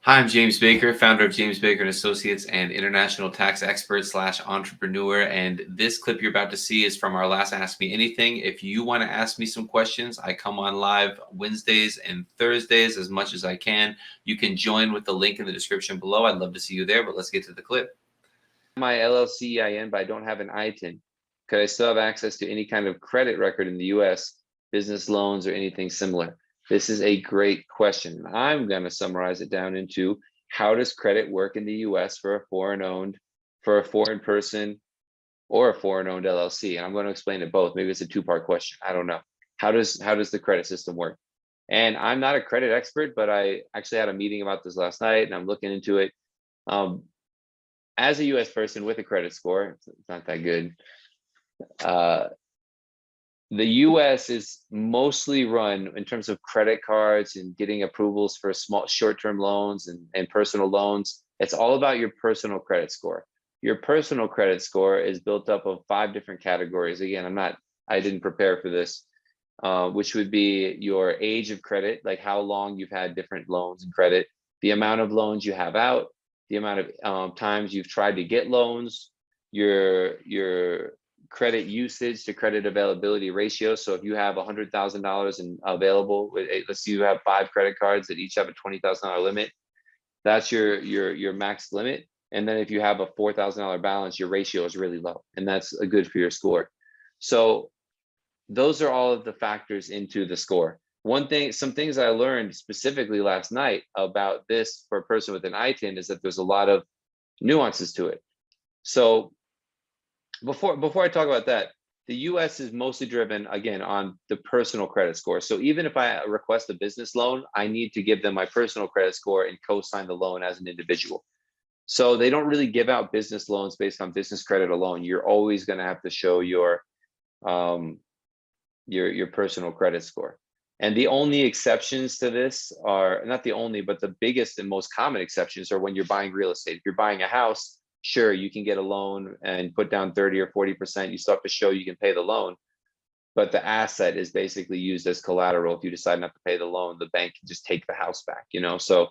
Hi, I'm James Baker, founder of James Baker and Associates and international tax expert slash entrepreneur. And this clip you're about to see is from our last Ask Me Anything. If you want to ask me some questions, I come on live Wednesdays and Thursdays as much as I can. You can join with the link in the description below. I'd love to see you there, but let's get to the clip. My LLC EIN, but I don't have an ITIN. Could I still have access to any kind of credit record in the US, business loans, or anything similar? This is a great question. I'm going to summarize it down into how does credit work in the US for a foreign person, or a foreign-owned LLC? And I'm going to explain it both. Maybe it's a two-part question. I don't know. How does the credit system work? And I'm not a credit expert, but I actually had a meeting about this last night, and I'm looking into it. As a US person with a credit score, it's not that good. The US is mostly run in terms of credit cards and getting approvals for small short-term loans and personal loans. It's all about your personal credit score. Your personal credit score is built up of 5 different categories. Again, I didn't prepare for this, which would be your age of credit, like how long you've had different loans and credit, the amount of loans you have out, the amount of times you've tried to get loans, your credit usage to credit availability ratio. So if you have $100,000 in available, let's say you have 5 credit cards that each have a $20,000 limit, that's your max limit. And then if you have a $4,000 balance, your ratio is really low, and that's good for your score. So those are all of the factors into the score. Some things I learned specifically last night about this for a person with an ITIN is that there's a lot of nuances to it. So before I talk about that, the US is mostly driven, again, on the personal credit score. So even if I request a business loan, I need to give them my personal credit score and co-sign the loan as an individual. So they don't really give out business loans based on business credit alone. You're always going to have to show your personal credit score. And the only exceptions to this are, not the only, but the biggest and most common exceptions are when you're buying real estate. If you're buying a house, sure, you can get a loan and put down 30 or 40%. You still have to show you can pay the loan, but the asset is basically used as collateral. If you decide not to pay the loan, the bank can just take the house back, So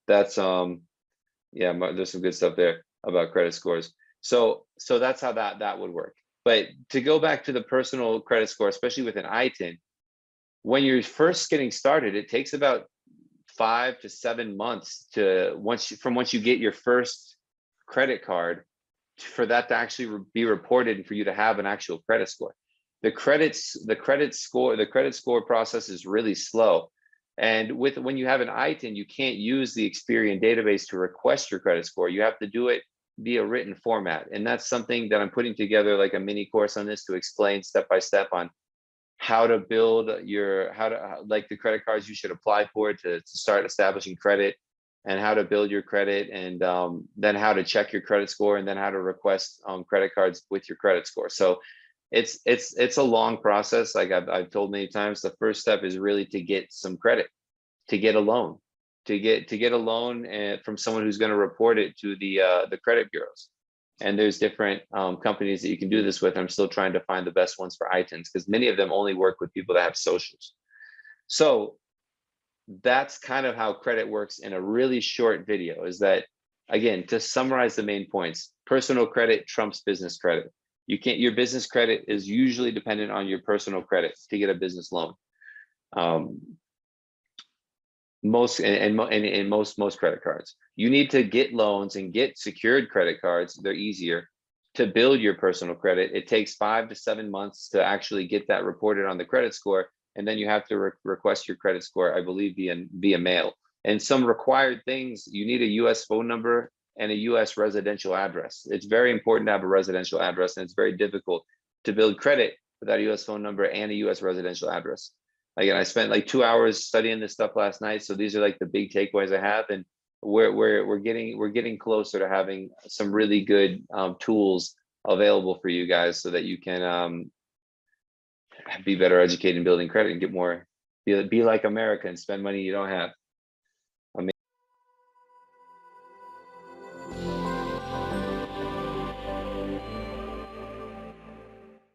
that's, yeah, there's some good stuff there about credit scores. So that's how that would work. But to go back to the personal credit score, especially with an ITIN, when you're first getting started, it takes about 5 to 7 months from once you get your first credit card for that to actually be reported and for you to have an actual credit score. The credit score process is really slow. And when you have an ITIN, you can't use the Experian database to request your credit score. You have to do it via written format. And that's something that I'm putting together, like a mini course on this, to explain step by step on how to build like the credit cards you should apply for to start establishing credit, and how to build your credit, and then how to check your credit score, and then how to request credit cards with your credit score. So it's a long process. Like I've told many times, the first step is really to get some credit, to get a loan, to get a loan from someone who's going to report it to the credit bureaus. And there's different companies that you can do this with. I'm still trying to find the best ones for ITINs, because many of them only work with people that have socials. So that's kind of how credit works in a really short video. Is that, again, to summarize the main points: personal credit trumps business credit. Your business credit is usually dependent on your personal credit to get a business loan. Most credit cards, you need to get loans and get secured credit cards. They're easier. To build your personal credit, it takes 5 to 7 months to actually get that reported on the credit score, and then you have to request your credit score, I believe, via mail. And some required things: you need a US phone number and a US residential address. It's very important to have a residential address, and it's very difficult to build credit without a US phone number and a US residential address. Again, I spent like 2 hours studying this stuff last night, so these are like the big takeaways I have, and we're getting closer to having some really good tools available for you guys, so that you can be better educated in building credit and get more, be like America and spend money you don't have.